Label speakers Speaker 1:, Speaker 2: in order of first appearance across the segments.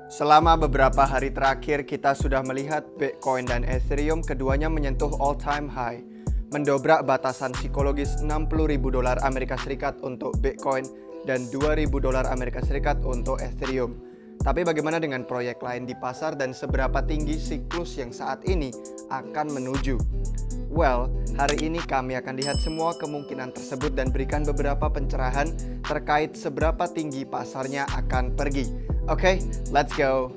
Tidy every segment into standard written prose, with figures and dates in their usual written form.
Speaker 1: Selama beberapa hari terakhir, kita sudah melihat Bitcoin dan Ethereum keduanya menyentuh all-time high, mendobrak batasan psikologis $60.000 Amerika Serikat untuk Bitcoin dan $2.000 Amerika Serikat untuk Ethereum. Tapi bagaimana dengan proyek lain di pasar dan seberapa tinggi siklus yang saat ini akan menuju? Well, hari ini kami akan lihat semua kemungkinan tersebut dan berikan beberapa pencerahan terkait seberapa tinggi pasarnya akan pergi. Oke, let's go!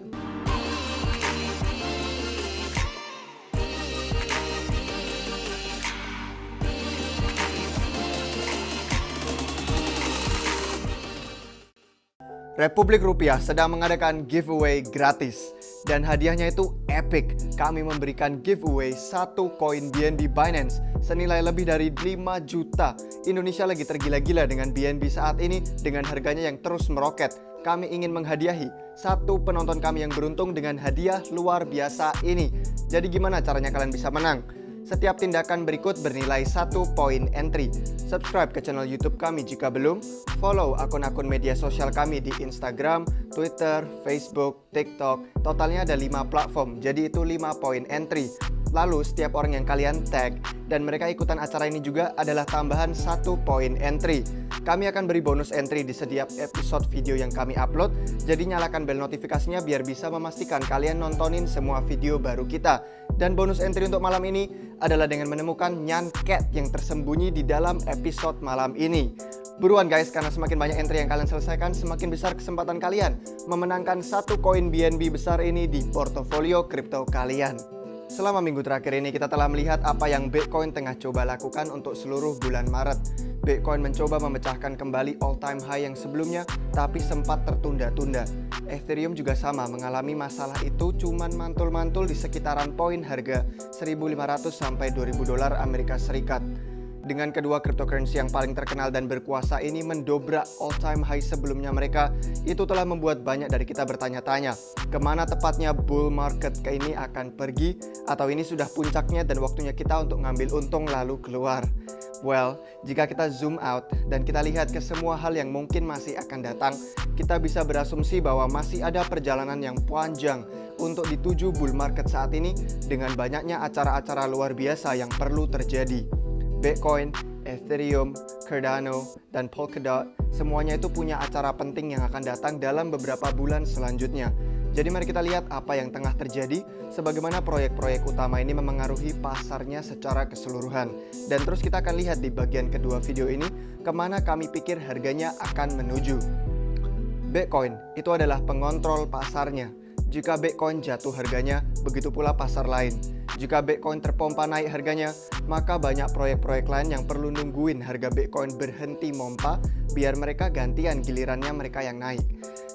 Speaker 1: Republik Rupiah sedang mengadakan giveaway gratis dan hadiahnya itu epic. Kami memberikan giveaway satu koin BNB Binance senilai lebih dari 5 juta. Indonesia lagi tergila-gila dengan BNB saat ini dengan harganya yang terus meroket. Kami ingin menghadiahi satu penonton kami yang beruntung dengan hadiah luar biasa ini. Jadi gimana caranya kalian bisa menang? Setiap tindakan berikut bernilai 1 poin entry. Subscribe ke channel YouTube kami jika belum. Follow akun-akun media sosial kami di Instagram, Twitter, Facebook, TikTok. Totalnya ada 5 platform, jadi itu 5 poin entry. Lalu setiap orang yang kalian tag dan mereka ikutan acara ini juga adalah tambahan 1 poin entry. Kami akan beri bonus entry di setiap episode video yang kami upload. Jadi nyalakan bel notifikasinya biar bisa memastikan kalian nontonin semua video baru kita. Dan bonus entry untuk malam ini adalah dengan menemukan nyanket yang tersembunyi di dalam episode malam ini. Buruan guys, karena semakin banyak entry yang kalian selesaikan, semakin besar kesempatan kalian memenangkan satu koin BNB besar ini di portofolio kripto kalian. Selama minggu terakhir ini kita telah melihat apa yang Bitcoin tengah coba lakukan untuk seluruh bulan Maret. Bitcoin mencoba memecahkan kembali all-time high yang sebelumnya, tapi sempat tertunda-tunda. Ethereum juga sama, mengalami masalah itu cuman mantul-mantul di sekitaran poin harga 1.500 sampai $2.000 Amerika Serikat. Dengan kedua cryptocurrency yang paling terkenal dan berkuasa ini mendobrak all-time high sebelumnya mereka, itu telah membuat banyak dari kita bertanya-tanya, kemana tepatnya bull market ke ini akan pergi, atau ini sudah puncaknya dan waktunya kita untuk ngambil untung lalu keluar. Well, jika kita zoom out dan kita lihat ke semua hal yang mungkin masih akan datang, kita bisa berasumsi bahwa masih ada perjalanan yang panjang untuk dituju bull market saat ini dengan banyaknya acara-acara luar biasa yang perlu terjadi. Bitcoin, Ethereum, Cardano, dan Polkadot semuanya itu punya acara penting yang akan datang dalam beberapa bulan selanjutnya. Jadi mari kita lihat apa yang tengah terjadi, sebagaimana proyek-proyek utama ini memengaruhi pasarnya secara keseluruhan. Dan terus kita akan lihat di bagian kedua video ini, kemana kami pikir harganya akan menuju. Bitcoin itu adalah pengontrol pasarnya. Jika Bitcoin jatuh harganya, begitu pula pasar lain. Jika Bitcoin terpompa naik harganya, maka banyak proyek-proyek lain yang perlu nungguin harga Bitcoin berhenti mompa, biar mereka gantian gilirannya mereka yang naik.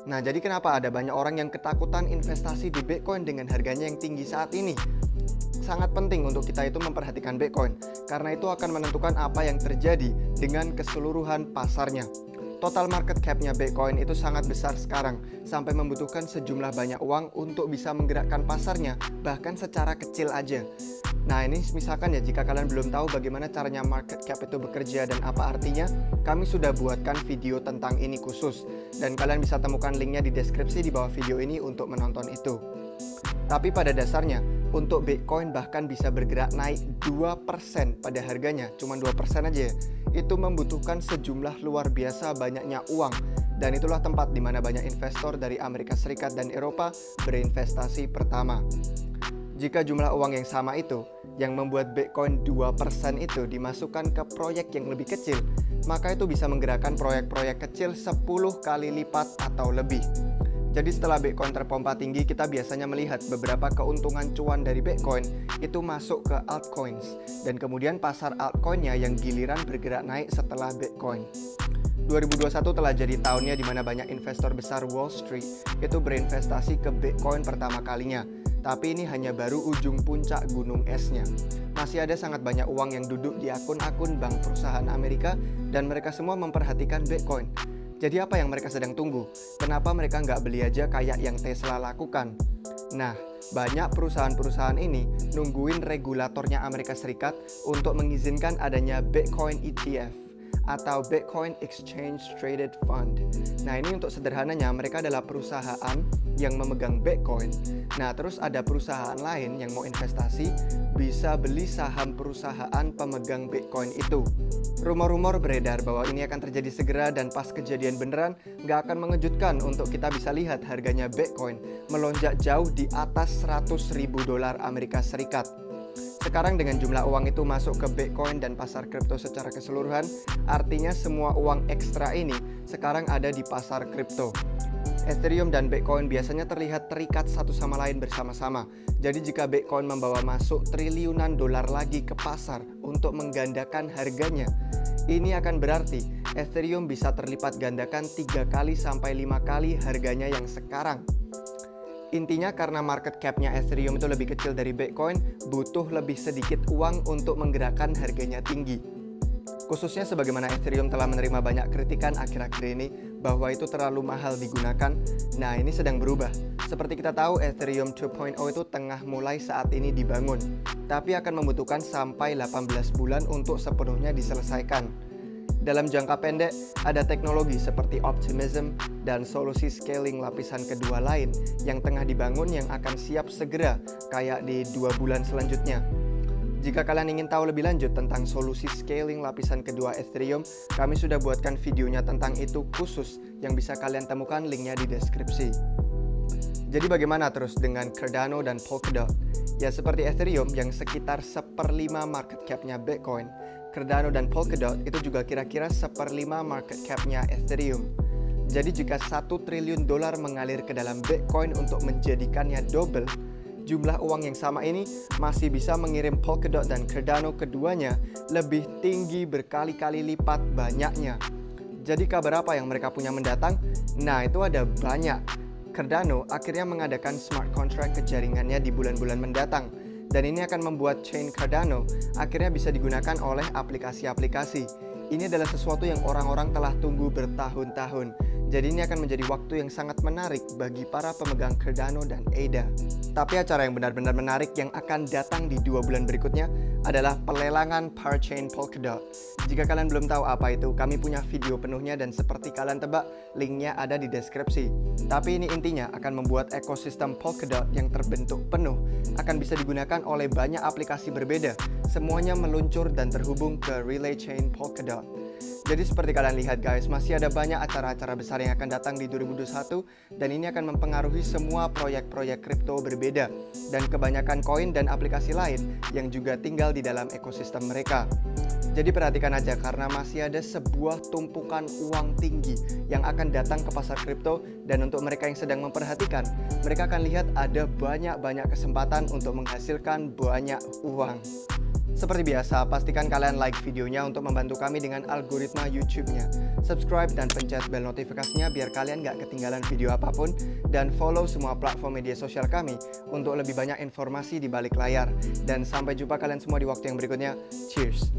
Speaker 1: Nah, jadi kenapa ada banyak orang yang ketakutan investasi di Bitcoin dengan harganya yang tinggi saat ini? Sangat penting untuk kita itu memperhatikan Bitcoin, karena itu akan menentukan apa yang terjadi dengan keseluruhan pasarnya. Total market cap-nya Bitcoin itu sangat besar sekarang, sampai membutuhkan sejumlah banyak uang untuk bisa menggerakkan pasarnya, bahkan secara kecil aja. Nah ini misalkan ya, jika kalian belum tahu bagaimana caranya market cap itu bekerja dan apa artinya, kami sudah buatkan video tentang ini khusus, dan kalian bisa temukan linknya di deskripsi di bawah video ini untuk menonton itu. Tapi pada dasarnya, untuk Bitcoin bahkan bisa bergerak naik 2% pada harganya, cuma 2% aja ya. Itu membutuhkan sejumlah luar biasa banyaknya uang. Dan itulah tempat di mana banyak investor dari Amerika Serikat dan Eropa berinvestasi pertama. Jika jumlah uang yang sama itu, yang membuat Bitcoin 2% itu dimasukkan ke proyek yang lebih kecil, maka itu bisa menggerakkan proyek-proyek kecil 10 kali lipat atau lebih. Jadi setelah Bitcoin terpompa tinggi, kita biasanya melihat beberapa keuntungan cuan dari Bitcoin itu masuk ke altcoins. Dan kemudian pasar altcoinnya yang giliran bergerak naik setelah Bitcoin. 2021 telah jadi tahunnya di mana banyak investor besar Wall Street itu berinvestasi ke Bitcoin pertama kalinya. Tapi ini hanya baru ujung puncak gunung esnya. Masih ada sangat banyak uang yang duduk di akun-akun bank perusahaan Amerika dan mereka semua memperhatikan Bitcoin. Jadi apa yang mereka sedang tunggu? Kenapa mereka nggak beli aja kayak yang Tesla lakukan? Nah, banyak perusahaan-perusahaan ini nungguin regulatornya Amerika Serikat untuk mengizinkan adanya Bitcoin ETF atau Bitcoin Exchange Traded Fund. Nah, ini untuk sederhananya mereka adalah perusahaan yang memegang Bitcoin. Nah, terus ada perusahaan lain yang mau investasi bisa beli saham perusahaan pemegang Bitcoin itu. Rumor-rumor beredar bahwa ini akan terjadi segera dan pas kejadian beneran nggak akan mengejutkan untuk kita bisa lihat harganya Bitcoin melonjak jauh di atas 100.000 dolar Amerika Serikat. Sekarang dengan jumlah uang itu masuk ke Bitcoin dan pasar kripto secara keseluruhan, artinya semua uang ekstra ini sekarang ada di pasar kripto. Ethereum dan Bitcoin biasanya terlihat terikat satu sama lain bersama-sama. Jadi jika Bitcoin membawa masuk triliunan dolar lagi ke pasar untuk menggandakan harganya, ini akan berarti Ethereum bisa terlipat gandakan 3 kali sampai 5 kali harganya yang sekarang. Intinya karena market cap-nya Ethereum itu lebih kecil dari Bitcoin, butuh lebih sedikit uang untuk menggerakkan harganya tinggi. Khususnya sebagaimana Ethereum telah menerima banyak kritikan akhir-akhir ini bahwa itu terlalu mahal digunakan. Nah, ini sedang berubah. Seperti kita tahu, Ethereum 2.0 itu tengah mulai saat ini dibangun, tapi akan membutuhkan sampai 18 bulan untuk sepenuhnya diselesaikan. Dalam jangka pendek, ada teknologi seperti Optimism dan solusi scaling lapisan kedua lain yang tengah dibangun yang akan siap segera kayak di 2 bulan selanjutnya. Jika kalian ingin tahu lebih lanjut tentang solusi scaling lapisan kedua Ethereum, kami sudah buatkan videonya tentang itu khusus yang bisa kalian temukan linknya di deskripsi. Jadi bagaimana terus dengan Cardano dan Polkadot? Ya seperti Ethereum yang sekitar 1/5 market cap-nya Bitcoin, Cardano dan Polkadot itu juga kira-kira 1/5 market cap-nya Ethereum. Jadi jika 1 triliun dolar mengalir ke dalam Bitcoin untuk menjadikannya double, jumlah uang yang sama ini masih bisa mengirim Polkadot dan Cardano keduanya lebih tinggi berkali-kali lipat banyaknya. Jadi kabar apa yang mereka punya mendatang? Nah, itu ada banyak. Cardano akhirnya mengadakan smart contract ke jaringannya di bulan-bulan mendatang. Dan ini akan membuat chain Cardano akhirnya bisa digunakan oleh aplikasi-aplikasi. Ini adalah sesuatu yang orang-orang telah tunggu bertahun-tahun. Jadi ini akan menjadi waktu yang sangat menarik bagi para pemegang Cardano dan ADA. Tapi acara yang benar-benar menarik yang akan datang di 2 bulan berikutnya adalah pelelangan Parchain Polkadot. Jika kalian belum tahu apa itu, kami punya video penuhnya dan seperti kalian tebak, linknya ada di deskripsi. Tapi ini intinya akan membuat ekosistem Polkadot yang terbentuk penuh akan bisa digunakan oleh banyak aplikasi berbeda. Semuanya meluncur dan terhubung ke Relay Chain Polkadot. Jadi seperti kalian lihat guys, masih ada banyak acara-acara besar yang akan datang di 2021 dan ini akan mempengaruhi semua proyek-proyek kripto berbeda dan kebanyakan koin dan aplikasi lain yang juga tinggal di dalam ekosistem mereka. Jadi perhatikan aja karena masih ada sebuah tumpukan uang tinggi yang akan datang ke pasar kripto dan untuk mereka yang sedang memperhatikan, mereka akan lihat ada banyak-banyak kesempatan untuk menghasilkan banyak uang. Seperti biasa, pastikan kalian like videonya untuk membantu kami dengan algoritma YouTube-nya. Subscribe dan pencet bel notifikasinya biar kalian gak ketinggalan video apapun. Dan follow semua platform media sosial kami untuk lebih banyak informasi di balik layar. Dan sampai jumpa kalian semua di waktu yang berikutnya. Cheers!